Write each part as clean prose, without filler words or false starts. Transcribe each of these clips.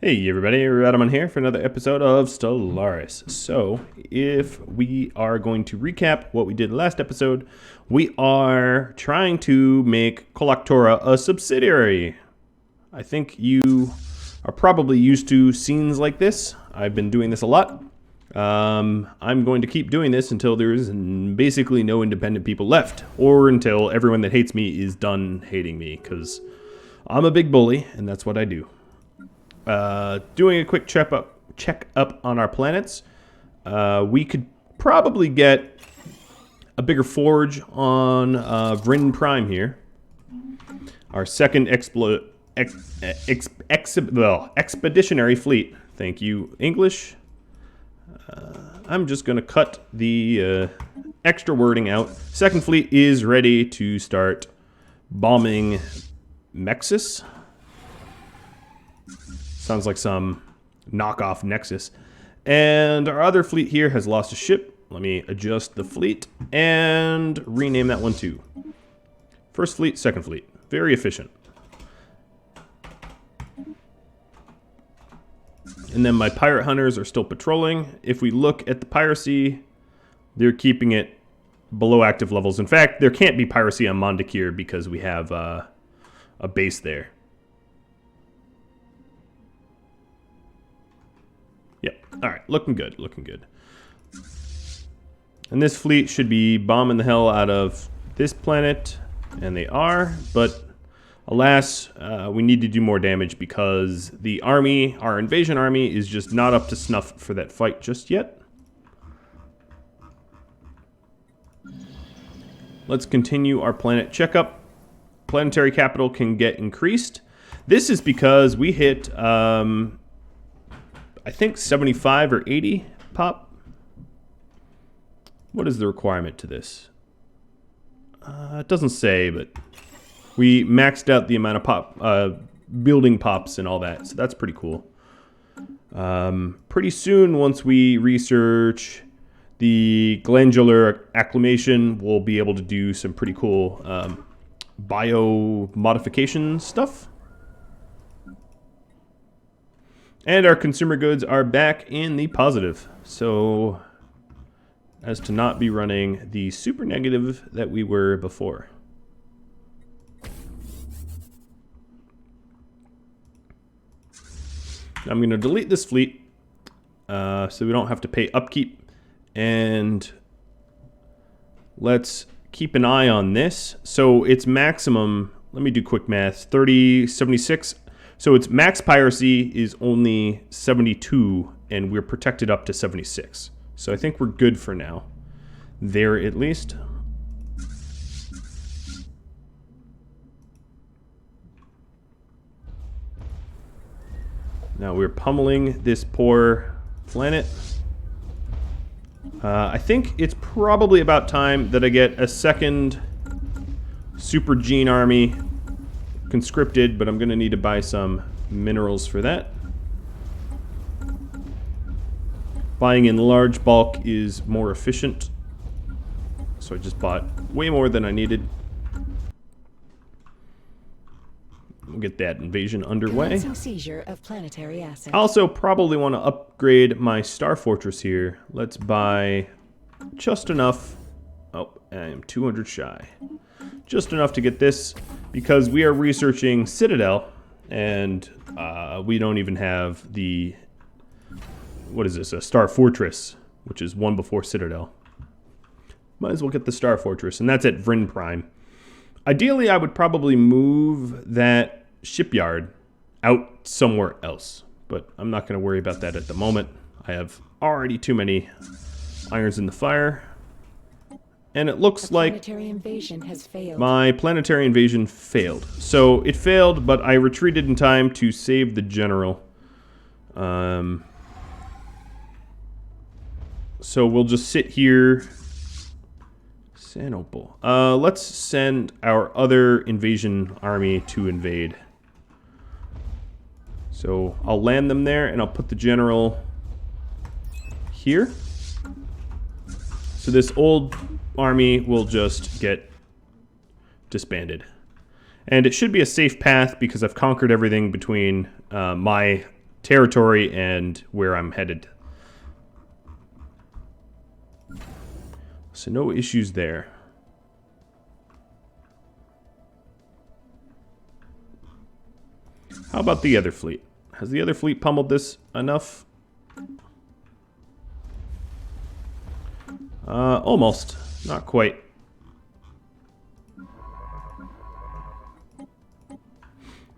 Hey everybody, Radaman here for another episode of Stellaris. So, if we are going to recap what we did last episode, we are trying to make Collectora a subsidiary. I think you are probably used to scenes like this. I've been doing this a lot. I'm going to keep doing this until there's basically no independent people left, or until everyone that hates me is done hating me, because I'm a big bully, and that's what I do. Doing a quick check up on our planets. We could probably get a bigger forge on Vrinn Prime here. Our second expeditionary fleet. Thank you, English. I'm just going to cut the extra wording out. Second fleet is ready to start bombing Mexis. Sounds like some knockoff Nexus. And our other fleet here has lost a ship. Let me adjust the fleet and rename that one too. First fleet, second fleet. Very efficient. And then my pirate hunters are still patrolling. If we look at the piracy, they're keeping it below active levels. In fact, there can't be piracy on Mondakir because we have a base there. Yep. All right. Looking good. Looking good. And this fleet should be bombing the hell out of this planet. And they are. But alas, we need to do more damage because the army, our invasion army, is just not up to snuff for that fight just yet. Let's continue our planet checkup. Planetary capital can get increased. This is because we hit... I think 75 or 80 pop. What is the requirement to this? It doesn't say, but we maxed out the amount of building pops and all that, so that's pretty cool. Pretty soon, once we research the glandular acclimation, we'll be able to do some pretty cool bio modification stuff. And our consumer goods are back in the positive. So, as to not be running the super negative that we were before. I'm going to delete this fleet so we don't have to pay upkeep. And let's keep an eye on this. So its maximum, let me do quick math, 76. So its max piracy is only 72, and we're protected up to 76. So I think we're good for now. There, at least. Now we're pummeling this poor planet. I think it's probably about time that I get a second super gene army conscripted, but I'm going to need to buy some minerals for that. Buying in large bulk is more efficient, so I just bought way more than I needed. We'll get that invasion underway. Seizure of planetary assets. I also probably want to upgrade my Star Fortress here. Let's buy just enough. Oh, I am 200 shy. Just enough to get this, because we are researching Citadel, and we don't even have the, what is this, a Star Fortress, which is one before Citadel. Might as well get the Star Fortress, and that's at Vrinn Prime. Ideally, I would probably move that shipyard out somewhere else, but I'm not going to worry about that at the moment. I have already too many irons in the fire. And it looks like my planetary invasion failed. So it failed, but I retreated in time to save the general. So we'll just sit here. Sanopal. Let's send our other invasion army to invade. So I'll land them there, and I'll put the general here. So this old army will just get disbanded. And it should be a safe path because I've conquered everything between my territory and where I'm headed. So no issues there. How about the other fleet? Has the other fleet pummeled this enough? Almost. Not quite.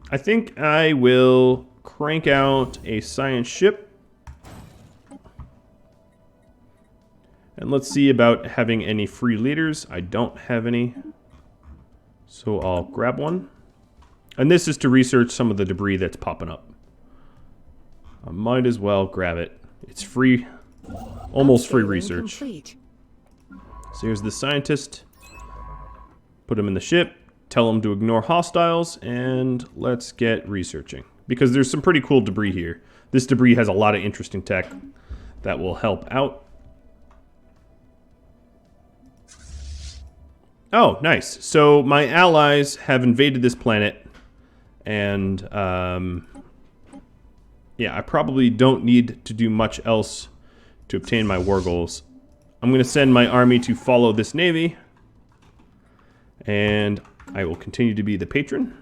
I think I will crank out a science ship. And let's see about having any free leaders. I don't have any. So I'll grab one. And this is to research some of the debris that's popping up. I might as well grab it. It's free. Almost free research. Complete. So here's the scientist. Put him in the ship. Tell him to ignore hostiles. And let's get researching. Because there's some pretty cool debris here. This debris has a lot of interesting tech that will help out. Oh, nice. So my allies have invaded this planet. And, yeah, I probably don't need to do much else to obtain my war goals. I'm going to send my army to follow this navy. And I will continue to be the patron.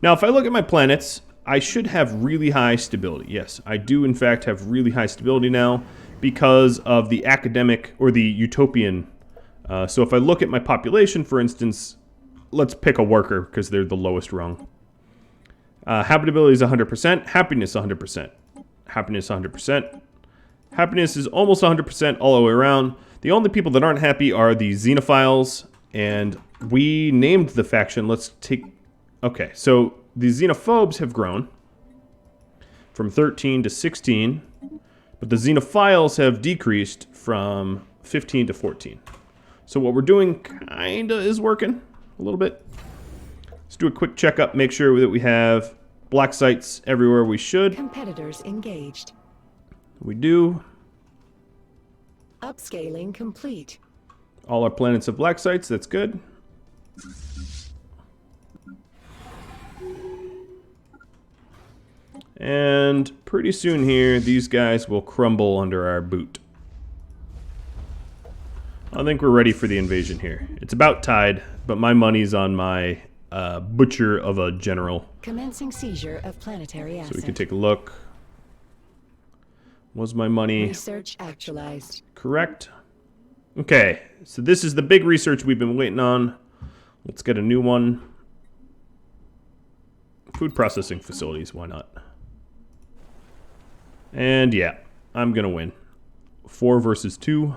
Now, if I look at my planets, I should have really high stability. Yes, I do, in fact, have really high stability now because of the academic or the utopian. So if I look at my population, for instance, let's pick a worker because they're the lowest rung. Habitability is 100%. Happiness 100%. Happiness 100%. Happiness is almost 100% all the way around. The only people that aren't happy are the xenophiles. And we named the faction. Let's take... Okay, so the xenophobes have grown from 13 to 16. But the xenophiles have decreased from 15 to 14. So what we're doing kinda is working a little bit. Let's do a quick checkup, make sure that we have black sites everywhere we should. Competitors engaged. We do. Upscaling complete. All our planets have black sites, that's good. And pretty soon here, these guys will crumble under our boot. I think we're ready for the invasion here. It's about tied, but my money's on my butcher of a general. Commencing seizure of planetary asset. So we can take a look. Was my money Research actualized. correct? Okay, so this is the big research we've been waiting on. Let's get a new one. Food processing facilities, why not? And yeah, I'm gonna win. 4 versus 2.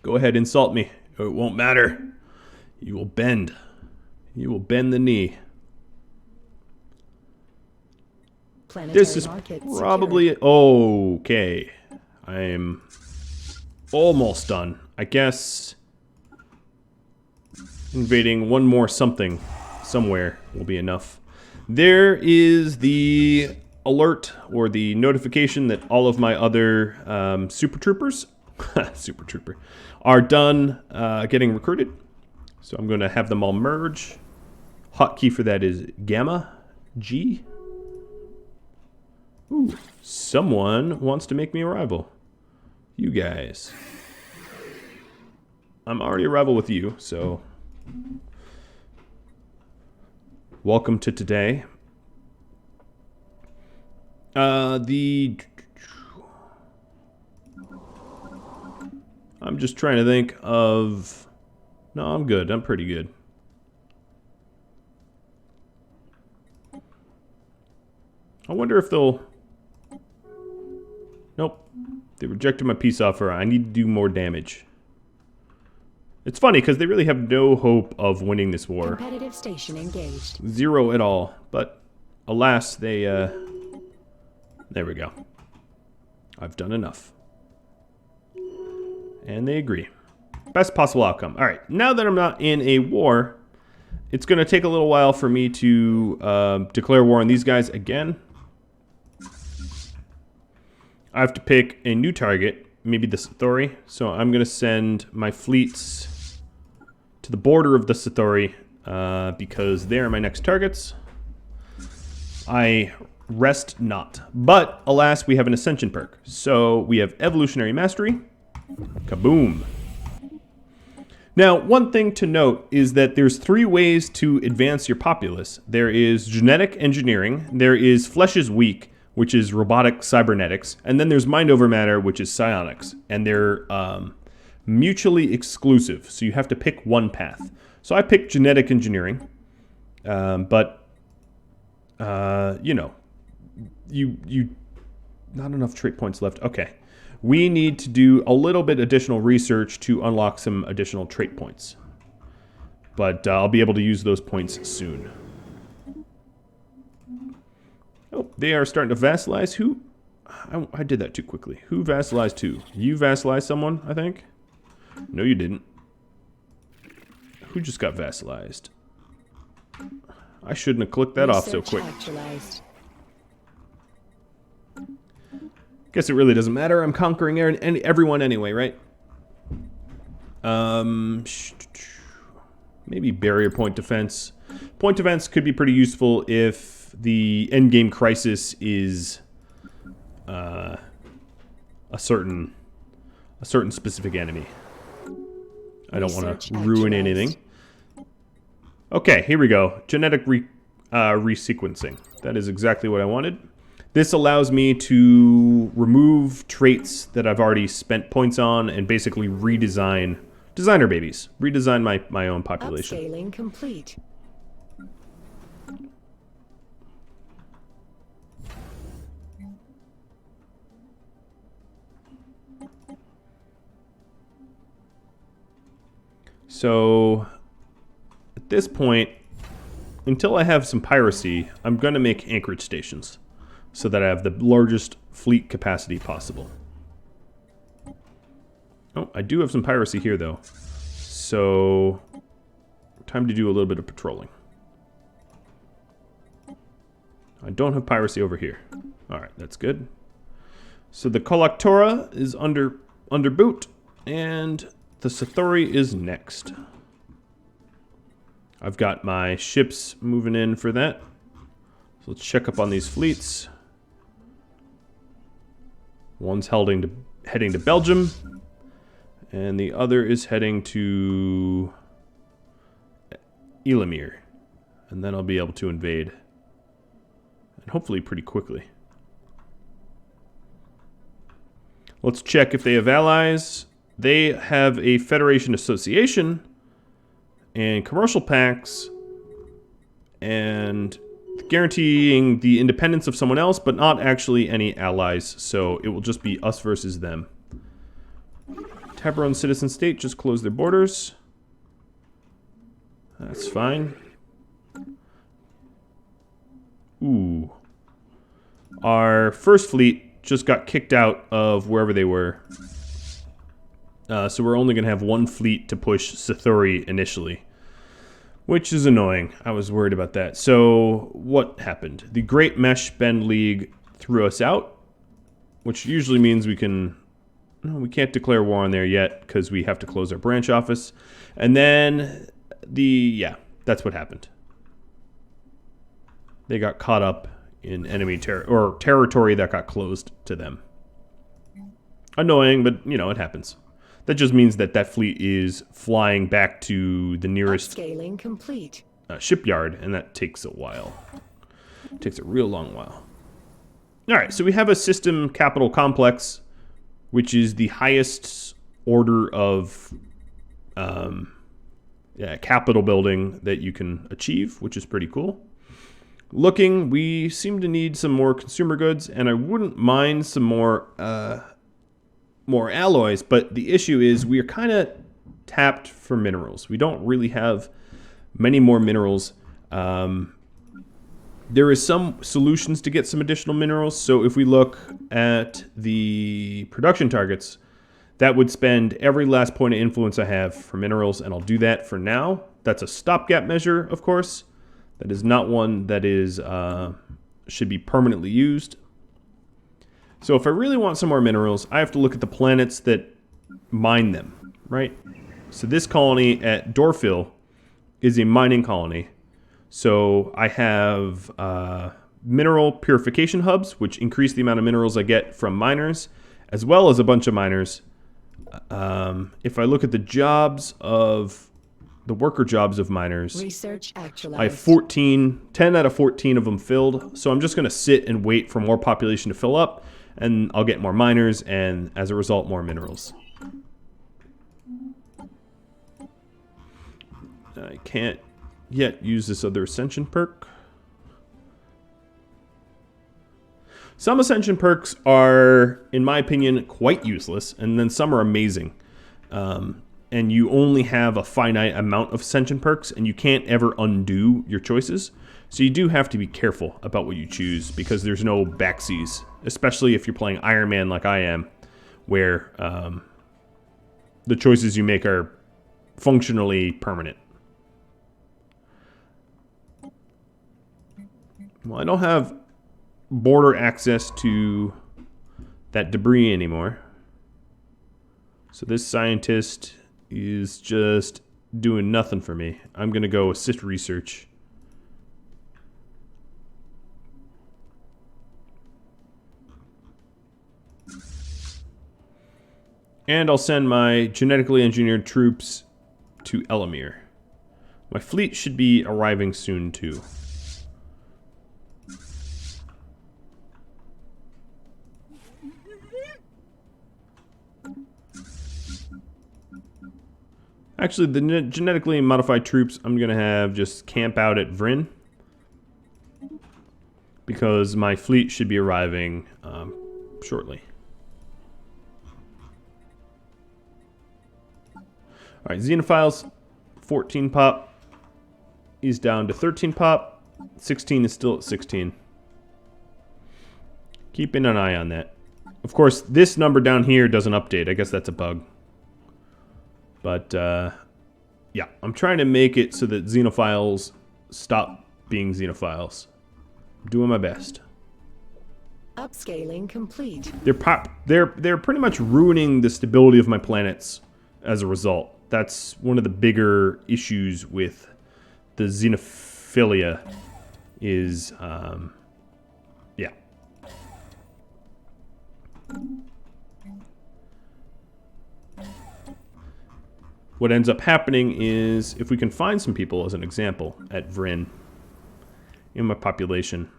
Go ahead, insult me. It won't matter. You will bend. You will bend the knee. Planetary This is market probably... secured. Okay. I'm almost done. I guess invading one more something somewhere will be enough. There is the alert or the notification that all of my other super troopers super trooper are done getting recruited. So I'm going to have them all merge. Hotkey for that is Gamma G. Ooh, someone wants to make me a rival. You guys. I'm already a rival with you, so welcome to today. I'm just trying to think of... No, I'm good. I'm pretty good. I wonder if they'll... Nope. They rejected my peace offer. I need to do more damage. It's funny, because they really have no hope of winning this war. Competitive station engaged. 0 at all. But, alas, they, there we go. I've done enough. And they agree. Best possible outcome. Alright, now that I'm not in a war, it's going to take a little while for me to declare war on these guys again. I have to pick a new target, maybe the Sathori. So I'm going to send my fleets to the border of the Sathori because they are my next targets. I rest not. But, alas, we have an Ascension perk. So, we have Evolutionary Mastery. Kaboom. Now, one thing to note is that there's 3 ways to advance your populace. There is genetic engineering, there is Flesh is Weak, which is robotic cybernetics, and then there's Mind Over Matter, which is psionics. And they're mutually exclusive, so you have to pick one path. So I picked genetic engineering, but, you know, you not enough trait points left. Okay. We need to do a little bit additional research to unlock some additional trait points. But I'll be able to use those points soon. Oh, they are starting to vassalize. Who? I did that too quickly. Who vassalized who? You vassalized someone, I think? No, you didn't. Who just got vassalized? I shouldn't have clicked that off so quick. Actualized. Guess it really doesn't matter. I'm conquering everyone anyway, right? Maybe barrier point defense. Point defense could be pretty useful if the endgame crisis is a certain specific enemy. I don't want to ruin anything. Okay, here we go. Genetic resequencing. That is exactly what I wanted. This allows me to remove traits that I've already spent points on and basically redesign designer babies. Redesign my own population. Upscaling complete. So at this point, until I have some piracy, I'm going to make anchorage stations so that I have the largest fleet capacity possible. Oh, I do have some piracy here, though. So, time to do a little bit of patrolling. I don't have piracy over here. Alright, that's good. So the Collectora is under boot, and the Sathori is next. I've got my ships moving in for that. So let's check up on these fleets. One's heading to Belgium, and the other is heading to Elamir. And then I'll be able to invade. And hopefully pretty quickly. Let's check if they have allies. They have a Federation Association and commercial pacts and guaranteeing the independence of someone else, but not actually any allies, so it will just be us versus them. Tabaron citizen state just closed their borders. That's fine. Ooh. Our first fleet just got kicked out of wherever they were. So we're only going to have one fleet to push Sathori initially. Which is annoying. I was worried about that. So, what happened? The Great Mesh Bend League threw us out, which usually means we can... No, we can't declare war on there yet, because we have to close our branch office. And then, yeah, that's what happened. They got caught up in enemy territory that got closed to them. Annoying, but, you know, it happens. That just means that that fleet is flying back to the nearest Upscaling complete. Shipyard, and that takes a while. It takes a real long while. Alright, so we have a system capital complex, which is the highest order of capital building that you can achieve, which is pretty cool. Looking, we seem to need some more consumer goods, and I wouldn't mind some more alloys, but the issue is we are kind of tapped for minerals. We don't really have many more minerals. There is some solutions to get some additional minerals, so if we look at the production targets, that would spend every last point of influence I have for minerals, and I'll do that for now. That's a stopgap measure, of course. That is not one that is should be permanently used. So if I really want some more minerals, I have to look at the planets that mine them, right? So this colony at Dorfil is a mining colony. So I have mineral purification hubs, which increase the amount of minerals I get from miners, as well as a bunch of miners. If I look at the jobs of the worker jobs of miners, Research actualized. I have 10 out of 14 of them filled. So I'm just going to sit and wait for more population to fill up, and I'll get more miners, and as a result, more minerals. I can't yet use this other ascension perk. Some ascension perks are, in my opinion, quite useless, and then some are amazing. And you only have a finite amount of ascension perks, and you can't ever undo your choices. So you do have to be careful about what you choose, because there's no backsies, especially if you're playing Ironman like I am, where the choices you make are functionally permanent. Well, I don't have border access to that debris anymore. So this scientist is just doing nothing for me. I'm going to go assist research. And I'll send my genetically engineered troops to Elamir. My fleet should be arriving soon too. Actually, the genetically modified troops, I'm going to have just camp out at Vrinn, because my fleet should be arriving shortly. Alright, Xenophiles, 14 pop. He's down to 13 pop. 16 is still at 16. Keeping an eye on that. Of course, this number down here doesn't update. I guess that's a bug. But, yeah, I'm trying to make it so that Xenophiles stop being Xenophiles. I'm doing my best. Upscaling complete. They're pretty much ruining the stability of my planets as a result. That's one of the bigger issues with the xenophilia is, yeah. What ends up happening is, if we can find some people, as an example, at Vrinn, in my population.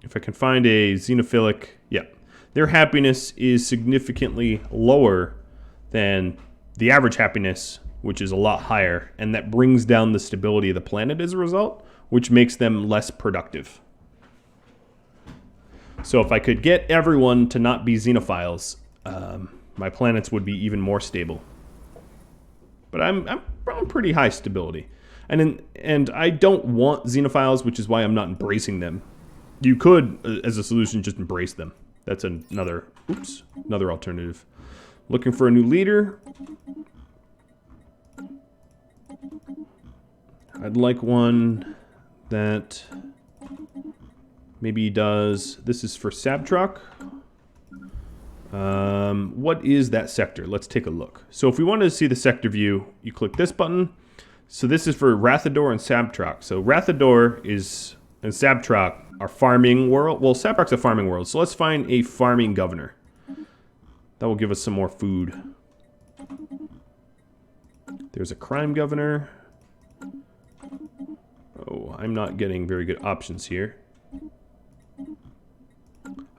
If I can find a xenophilic, yeah. Their happiness is significantly lower than the average happiness, which is a lot higher, and that brings down the stability of the planet as a result, which makes them less productive. So if I could get everyone to not be xenophiles, my planets would be even more stable. But I'm pretty high stability. And I don't want xenophiles, which is why I'm not embracing them. You could, as a solution, just embrace them. That's another alternative. Looking for a new leader. I'd like one that maybe does... This is for Sabtrock. What is that sector? Let's take a look. So if we wanted to see the sector view, you click this button. So this is for Rathador and Sabtrock. So Rathador is... and Sabtrock are farming world. Well, Sabtrock's a farming world, so let's find a farming governor. That will give us some more food. There's a crime governor. Oh, I'm not getting very good options here.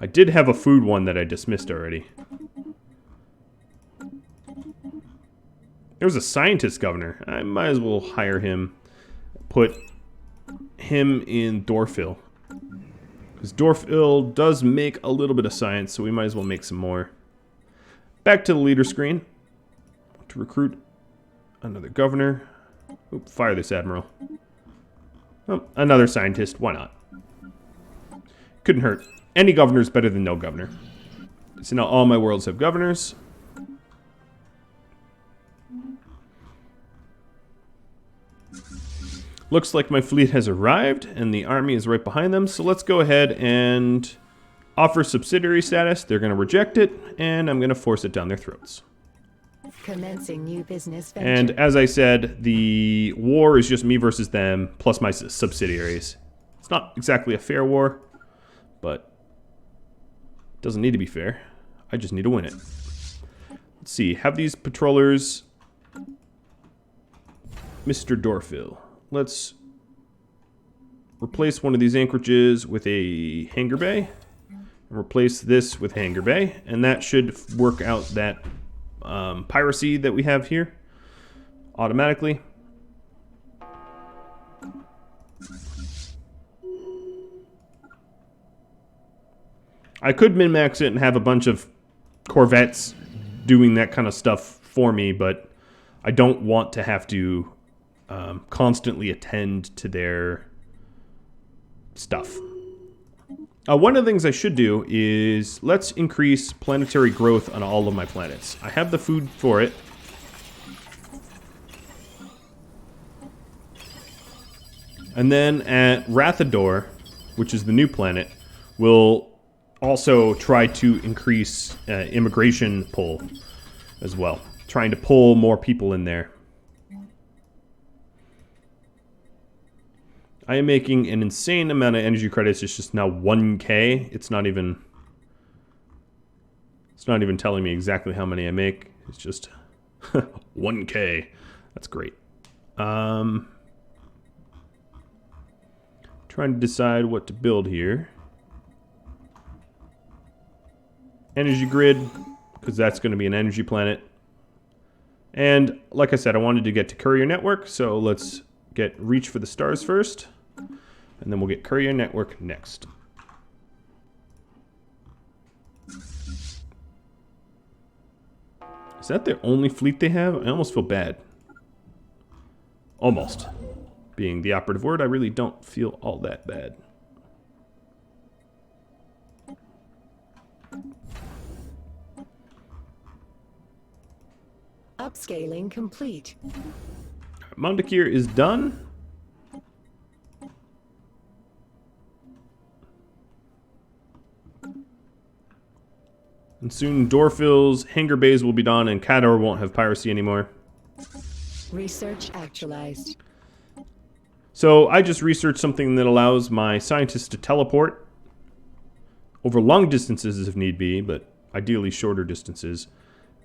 I did have a food one that I dismissed already. There's a scientist governor. I might as well hire him. Put him in Dorfil. Because Dorfil does make a little bit of science, so we might as well make some more. Back to the leader screen. To recruit another governor. Oop, fire this admiral. Oh, another scientist. Why not? Couldn't hurt. Any governor is better than no governor. So now all my worlds have governors. Looks like my fleet has arrived, and the army is right behind them. So let's go ahead and offer subsidiary status. They're going to reject it, and I'm going to force it down their throats. Commencing new business venture. And as I said, the war is just me versus them, plus my subsidiaries. It's not exactly a fair war, but it doesn't need to be fair. I just need to win it. Let's see, have these patrollers... Mr. Dorfil. Let's replace one of these anchorages with a hangar bay. And replace this with hangar bay. And that should work out that piracy that we have here automatically. I could min-max it and have a bunch of corvettes doing that kind of stuff for me, but I don't want to have to constantly attend to their stuff. One of the things I should do is let's increase planetary growth on all of my planets. I have the food for it. And then at Rathador, which is the new planet, we'll also try to increase immigration pull as well. Trying to pull more people in there. I am making an insane amount of energy credits. It's just now 1K. It's not even telling me exactly how many I make. It's just 1K. That's great. Trying to decide what to build here. Energy grid, because that's going to be an energy planet. And like I said, I wanted to get to courier network, so let's get reach for the stars first. And then we'll get courier network next. Is that the only fleet they have? I almost feel bad. Almost. Being the operative word, I really don't feel all that bad. Upscaling complete. Mondakir is done. And soon Dorfil's hangar bays will be done and Kador won't have piracy anymore. Research actualized. So I just researched something that allows my scientists to teleport over long distances if need be, but ideally shorter distances.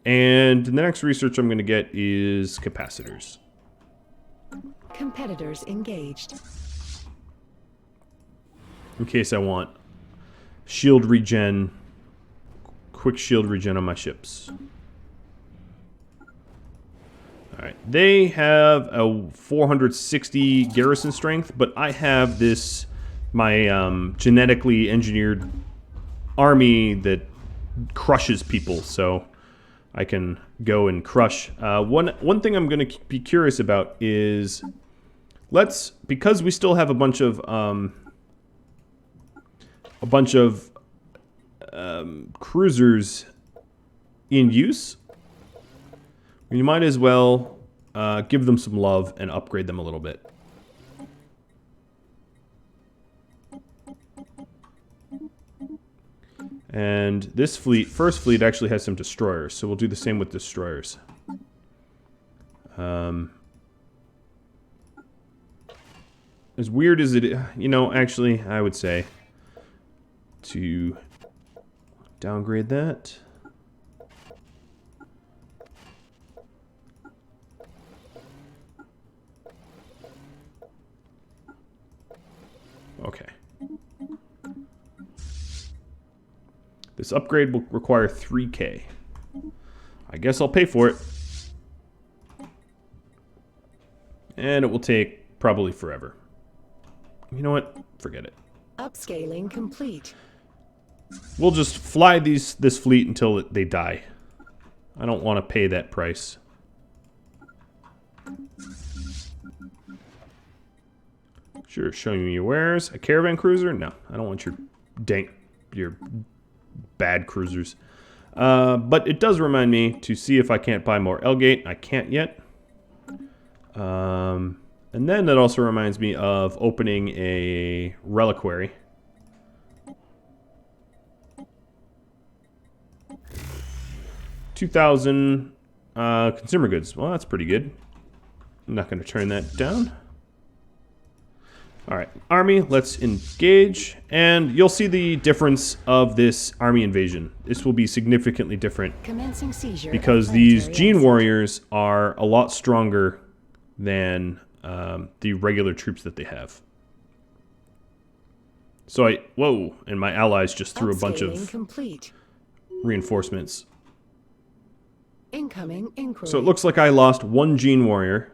And the next research I'm going to get is capacitors. Competitors engaged. In case I want shield regen, quick shield regen on my ships. Alright, they have a 460 garrison strength, but I have this, my genetically engineered army that crushes people, so I can go and crush. One thing I'm going to be curious about is, because we still have a bunch of cruisers in use, we might as well give them some love and upgrade them a little bit. And this fleet, first fleet, actually has some destroyers, so we'll do the same with destroyers. As weird as it is, you know, actually, I would say to downgrade that. Okay. This upgrade will require 3K. I guess I'll pay for it. And it will take probably forever. You know what? Forget it. Upscaling complete. We'll just fly this fleet until they die. I don't want to pay that price. Sure, showing me your wares. A caravan cruiser? No, I don't want your bad cruisers. But it does remind me to see if I can't buy more Elgate. I can't yet. And then that also reminds me of opening a reliquary. $2,000 Consumer goods. Well, that's pretty good. I'm not going to turn that down. All right, army, let's engage. And you'll see the difference of this army invasion. This will be significantly different Commencing seizure because of these planetary gene asset. warriors are a lot stronger than the regular troops that they have. So whoa, and my allies just threw a bunch Upscaling of complete. reinforcements. Incoming inquiry. So it looks like I lost one gene warrior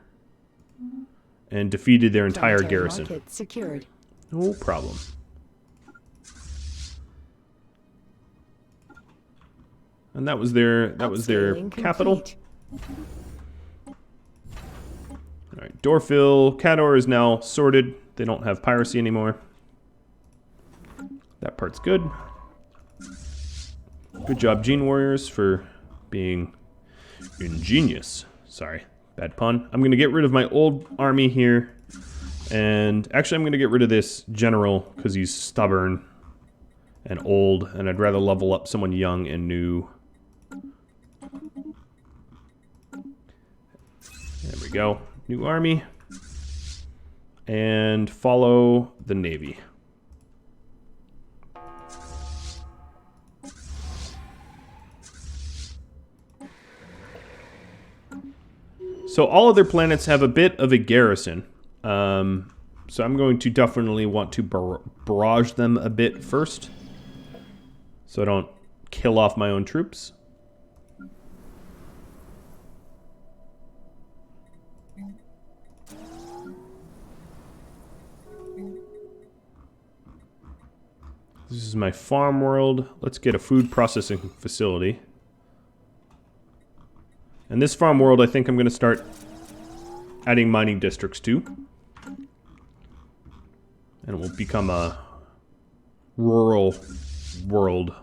and defeated their entire Planetary garrison. market secured. No problem. And that was their Upscaling capital. complete. All right, Dorfil, Cador is now sorted. They don't have piracy anymore. That part's good. Good job, Gene Warriors, for being ingenious. Sorry, bad pun. I'm going to get rid of my old army here. And actually, I'm going to get rid of this general because he's stubborn and old. And I'd rather level up someone young and new. There we go. New army. And follow the Navy. So all of their planets have a bit of a garrison. So I'm going to definitely want to barrage them a bit first. So I don't kill off my own troops. This is my farm world. Let's get a food processing facility. And this farm world, I think I'm going to start adding mining districts to. And it will become a rural world.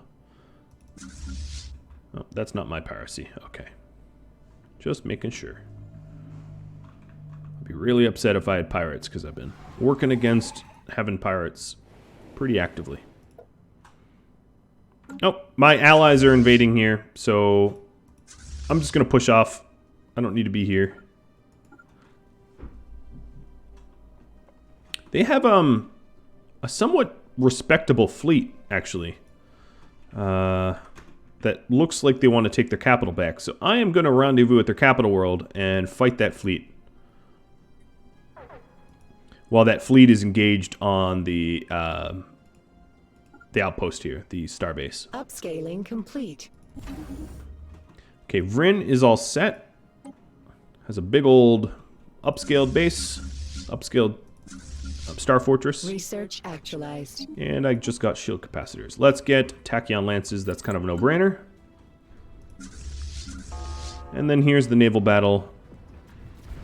Oh, that's not my piracy. Okay. Just making sure. I'd be really upset if I had pirates, because I've been working against having pirates pretty actively. Oh, my allies are invading here, so I'm just going to push off. I don't need to be here. They have a somewhat respectable fleet, actually. That looks like they want to take their capital back. So I am going to rendezvous at their capital world and fight that fleet. While that fleet is engaged on the outpost here, the starbase. Upscaling complete. Okay, Vrinn is all set. Has a big old upscaled base. Upscaled star fortress. Research actualized. And I just got shield capacitors. Let's get Tachyon lances. That's kind of a no-brainer. And then here's the naval battle,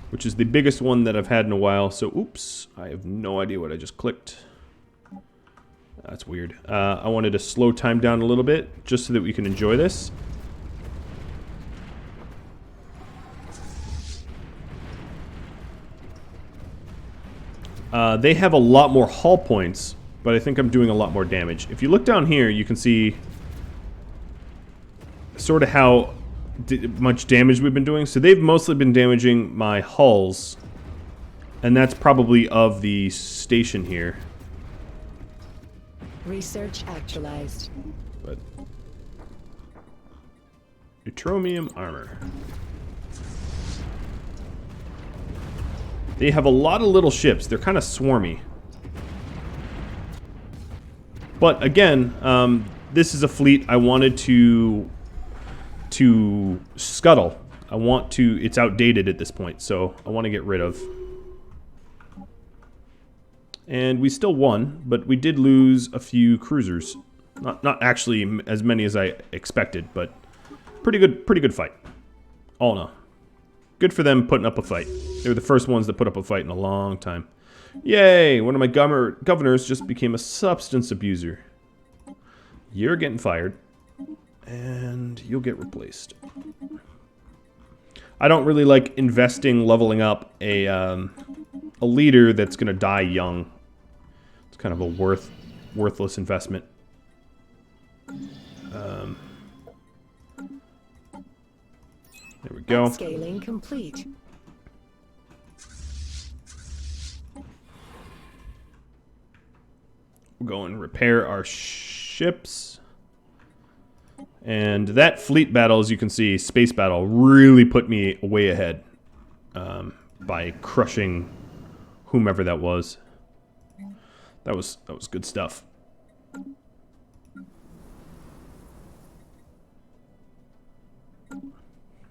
which is the biggest one that I've had in a while. So, oops, I have no idea what I just clicked. That's weird. I wanted to slow time down a little bit just so that we can enjoy this. They have a lot more hull points, but I think I'm doing a lot more damage. If you look down here, you can see sort of how much damage we've been doing. So they've mostly been damaging my hulls, and that's probably of the station here. Research actualized. But Neutromium armor. They have a lot of little ships. They're kind of swarmy. But again, this is a fleet I wanted to scuttle. It's outdated at this point, so I want to get rid of. And we still won, but we did lose a few cruisers. Not actually as many as I expected, but pretty good fight. All in all. Good for them putting up a fight. They were the first ones that put up a fight in a long time. Yay! One of my governors just became a substance abuser. You're getting fired. And you'll get replaced. I don't really like investing, leveling up a leader that's going to die young. It's kind of a worthless investment. There we go. Scaling complete. We'll go and repair our ships. And that fleet battle, as you can see, space battle, really put me way ahead by crushing whomever that was. That was good stuff.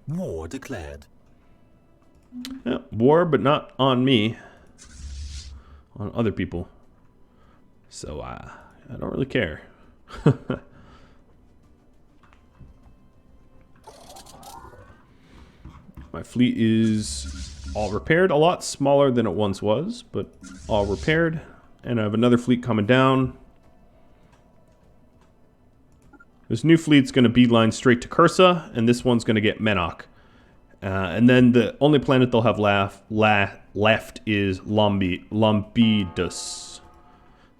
War declared. Yeah, war, but not on me. On other people. So, I don't really care. My fleet is all repaired. A lot smaller than it once was, but all repaired. And I have another fleet coming down. This new fleet's going to beeline straight to Cursa, and this one's going to get Menok. And then the only planet they'll have left is Lombidus.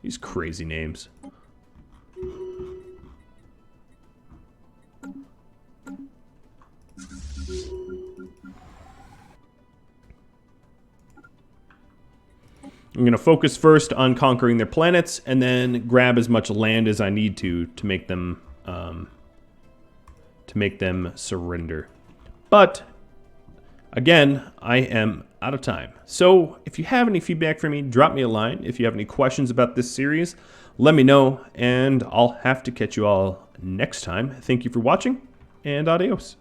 These crazy names. I'm going to focus first on conquering their planets, and then grab as much land as I need to make them surrender. But again, I am out of time. So if you have any feedback for me, drop me a line. If you have any questions about this series, let me know, and I'll have to catch you all next time. Thank you for watching, and adios.